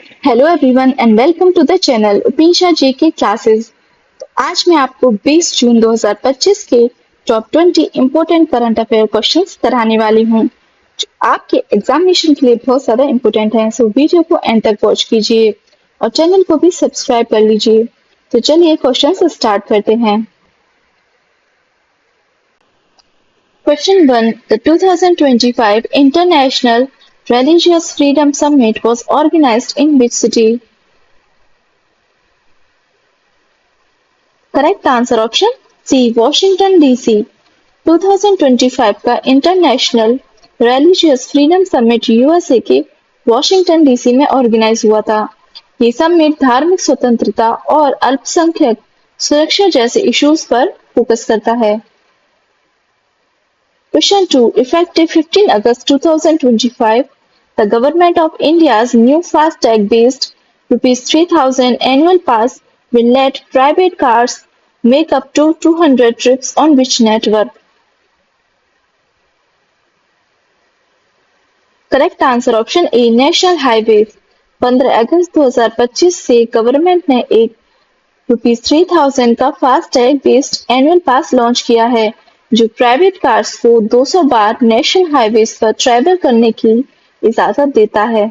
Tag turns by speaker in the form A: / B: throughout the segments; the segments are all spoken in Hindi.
A: Hello everyone and welcome to the channel Upisha ji के क्लासेस। तो आज मैं आपको 20 जून 2025 के top 20 important current affair questions कराने वाली हूँ जो आपके एग्जामिनेशन के लिए बहुत ज़्यादा इम्पोर्टेंट हैं। सो वीडियो को एंड तक वॉच कीजिए और चैनल को भी सब्सक्राइब कर लीजिए। तो चलिए क्वेश्चन स्टार्ट करते हैं। Question 1. The 2025 International Religious Freedom Summit was organized in which city? Correct answer option C Washington DC. 2025 का international religious freedom summit USA के वॉशिंगटन डीसी में ऑर्गेनाइज हुआ था। ये समिट धार्मिक स्वतंत्रता और अल्पसंख्यक सुरक्षा जैसे इश्यूज पर फोकस करता है। Question 2. Effective 15 August 2025, the Government of India's new FASTag-based rupees 3000 annual pass will let private cars make up to 200 trips on which network? Correct answer option A national highway. 15 अगस्त 2025 से गवर्नमेंट ने एक ₹3000 का FASTag based annual pass launch किया है जो प्राइवेट कार्स को 200 बार नेशनल हाईवेज पर ट्रैवल करने की इजाजत देता है।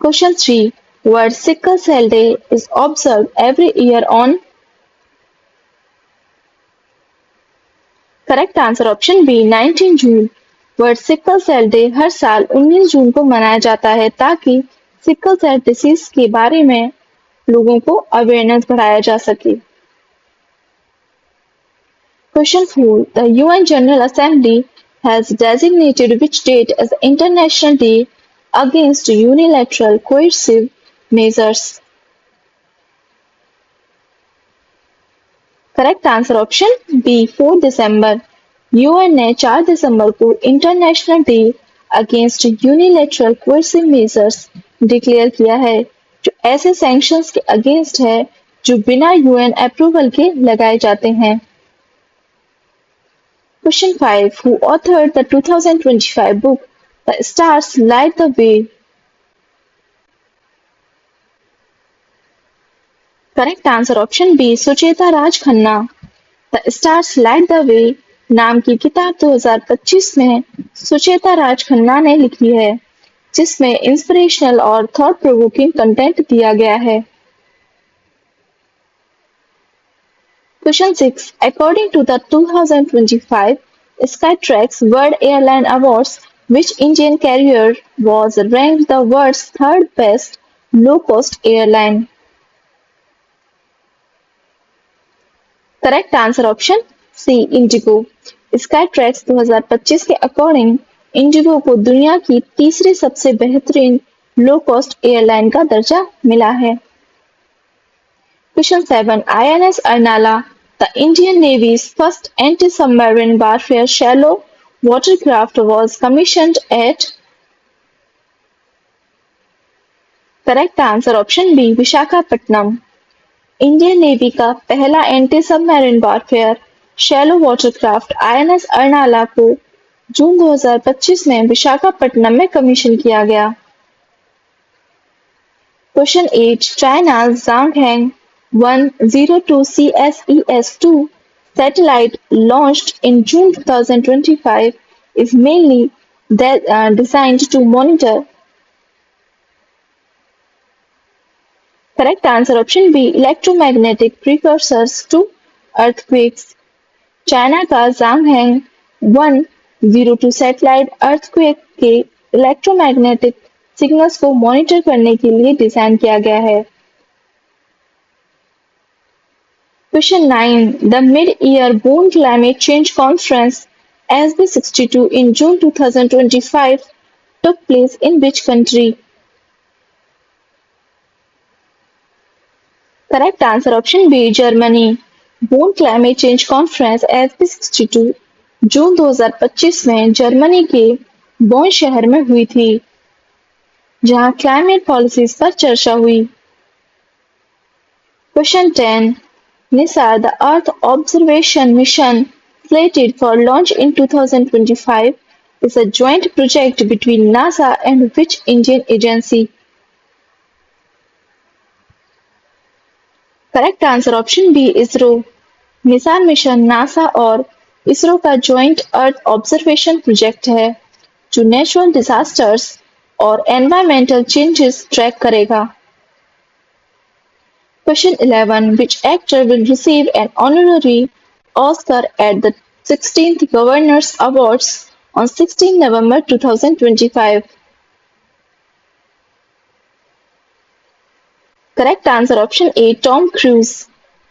A: Question 3. World sickle cell day is observe every year on? Correct answer option B 19 June. World sickle cell day हर साल 19 जून को मनाया जाता है ताकि सिकल सेल डिसीज के बारे में लोगों को अवेयरनेस बढ़ाया जा सके। Question 4. The UN General Assembly has designated which date as International Day Against Unilateral Coercive Measures? Correct answer option B 4 December. UN ने 4 दिसंबर को international day against unilateral coercive measures declare किया है जो ऐसे सैंक्शंस के अगेंस्ट है जो बिना यूएन अप्रूवल के लगाए जाते हैं। Question 5. Who authored the 2025 book The Stars Light the Way? Correct answer option B. Sucheta Raj Khanna. The Stars Light the Way नाम की किताब 2025 में सुचेता राज खन्ना ने लिखी है जिसमें इंस्पिरेशनल और थॉट प्रोवोकिंग कंटेंट दिया गया है। Question 6. According to the 2025 Skytrax World Airline Awards, which Indian carrier was ranked the world's third best low-cost airline? Correct answer option C. Indigo. Skytrax 2025 के अकॉर्डिंग इंडिगो को दुनिया की तीसरी सबसे बेहतरीन लो कॉस्ट एयरलाइन का दर्जा मिला है। Question 7. INS Arnala, the Indian Navy's first anti-submarine warfare shallow watercraft, was commissioned at? Correct answer option B. Visakhapatnam. Indian navy का पहला anti submarine warfare shallow watercraft INS Arnala को जून 2025 में विशाखापट्टनम में कमीशन किया गया। Question 8. चाइना's Zhangheng 102 CSES-2 satellite launched in June 2025 is mainly designed to monitor. Correct answer option B. Electromagnetic precursors to earthquakes. China का Zhangheng 102 सैटेलाइट अर्थक्वेक के इलेक्ट्रोमैग्नेटिक सिग्नल्स को मॉनिटर करने के लिए डिजाइन किया गया है। Question 9. The Mid-Year Bonn Climate Change Conference SB62 in June 2025 took place in which country? Correct answer option B. Germany. Bonn Climate Change Conference SB62 जून 2025 में जर्मनी के बोन शहर में हुई थी जहां क्लाइमेट पॉलिसीज पर चर्चा हुई। Question 10. NISAR, the Earth Observation Mission slated for launch in 2025, is a joint project between NASA and which Indian agency? Correct answer option B ISRO. NISAR mission NASA और इसरो का जॉइंट अर्थ ऑब्जर्वेशन प्रोजेक्ट है जो नेचुरल डिजास्टर्स और एनवायरमेंटल चेंजेस ट्रैक करेगा। Question 11 Which actor will receive an honorary Oscar at the 16th Governors Awards on 16 November 2025? Correct answer option A Tom cruise.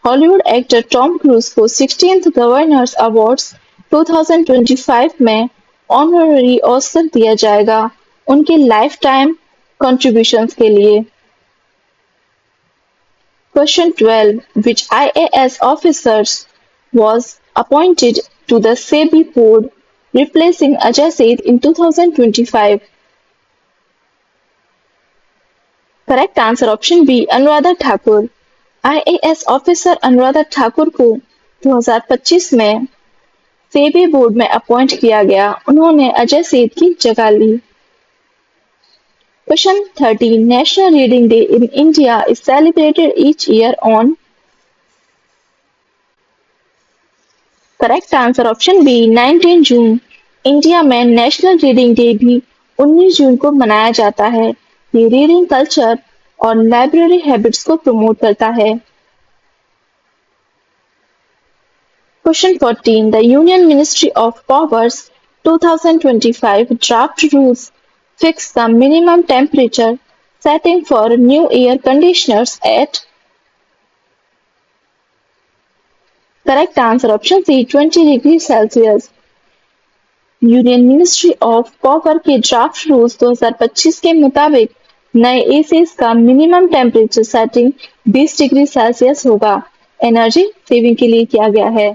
A: Hollywood actor Tom cruise को 16th गवर्नर्स अवार्ड्स 2025 में ऑनररी ऑस्कर दिया जाएगा उनके लाइफ टाइम कंट्रीब्यूशंस के लिए। Question 12 Which IAS officers was appointed to the SEBI board replacing Ajay Seth in 2025? Correct answer option B Anuradha Thakur. IAS officer Anuradha Thakur को 2025 में सेबी बोर्ड में अपॉइंट किया गया उन्होंने अजय सेठ की जगह ली। Question 13 national reading day in India is celebrated each year on. Correct answer option B 19 June. India में नेशनल रीडिंग डे भी 19 जून को मनाया जाता है। ये रीडिंग कल्चर और लाइब्रेरी हैबिट्स को प्रमोट करता है। Question 14 the union ministry of powers 2025 draft rules fix the minimum temperature setting for new air conditioners at. Correct answer option C 20 degree celsius. Union ministry of power के ड्राफ्ट रूल्स 2025 के मुताबिक नए एसीज का minimum temperature setting 20 degree celsius होगा। एनर्जी सेविंग के लिए किया गया है।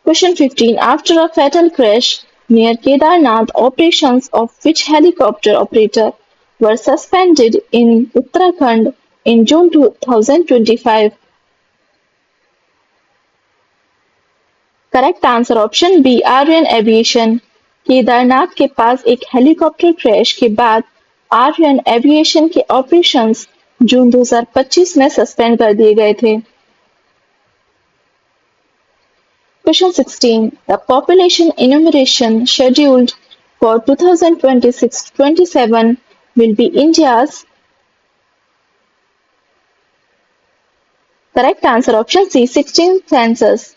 A: Question 15 after a fatal crash near Kedarnath operations of which helicopter operator were suspended in Uttarakhand in June 2025? Correct answer option B Aryan Aviation. Kedarnath के पास एक हेलीकॉप्टर क्रैश के बाद आर्यन एविएशन के ऑपरेशंस जून 2025 में सस्पेंड कर दिए गए थे। Question 16 the population enumeration scheduled for 2026-27 will be India's. Correct answer option C 16 census.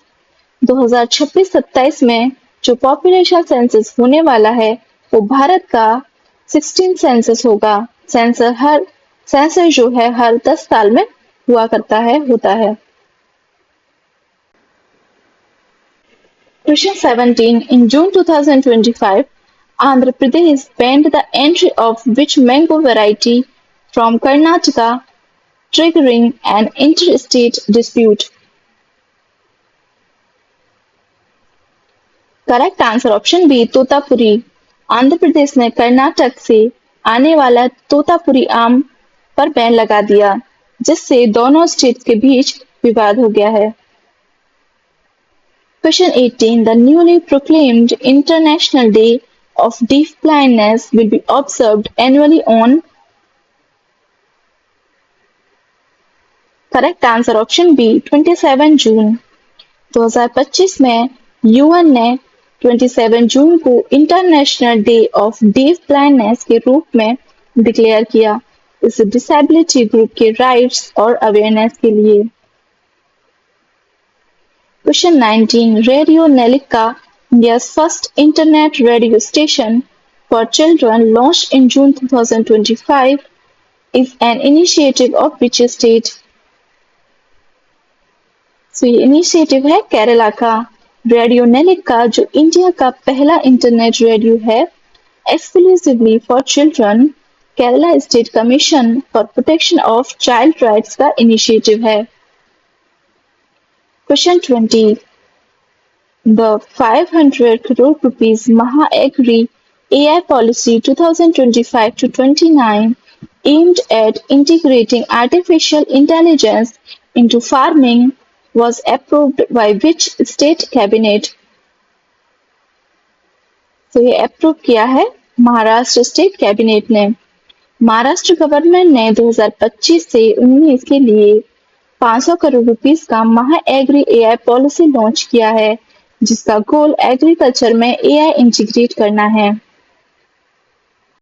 A: 2026-27 में जो पॉपुलेशन सेंसस होने वाला है वो भारत का 16 सेंसस होगा। सेंसर जो है हर 10 साल में हुआ करता है होता है। Question 17 in June 2025 Andhra Pradesh banned the entry of which mango variety from Karnataka triggering an interstate dispute? Correct answer option B Totapuri. Andhra Pradesh ने कर्नाटक से आने वाला तोतापुरी आम पर बैन लगा दिया जिससे दोनों स्टेट्स के बीच विवाद हो गया है। Question 18 the newly proclaimed international day of deaf blindness will be observed annually on. Correct answer option B 27 June. 2025 में यूएन ने 27 जून को international day of deaf blindness के रूप में डिक्लेयर किया इस डिसेबिलिटी ग्रुप के राइट्स और अवेयरनेस के लिए। Question 19 radio Nellika India's first internet radio station for children launched in June 2025 is an initiative of which state? So ये इनिशिएटिव है केरला का। रेडियो नेलिका जो इंडिया का पहला इंटरनेट रेडियो है exclusively for children Kerala state commission for protection of child rights का इनिशिएटिव है। Question 20 The 500 crore rupees Maha-Agri AI policy 2025 to 29 aimed at integrating artificial intelligence into farming was approved by which state cabinet? तो ये अप्रूव किया है महाराष्ट्र स्टेट कैबिनेट ने। महाराष्ट्र गवर्नमेंट ने 2025 से 19 के लिए 500 करोड़ रुपीस का महा एग्री एआई पॉलिसी लॉन्च किया है, जिसका गोल एग्रीकल्चर में एआई इंटीग्रेट करना है।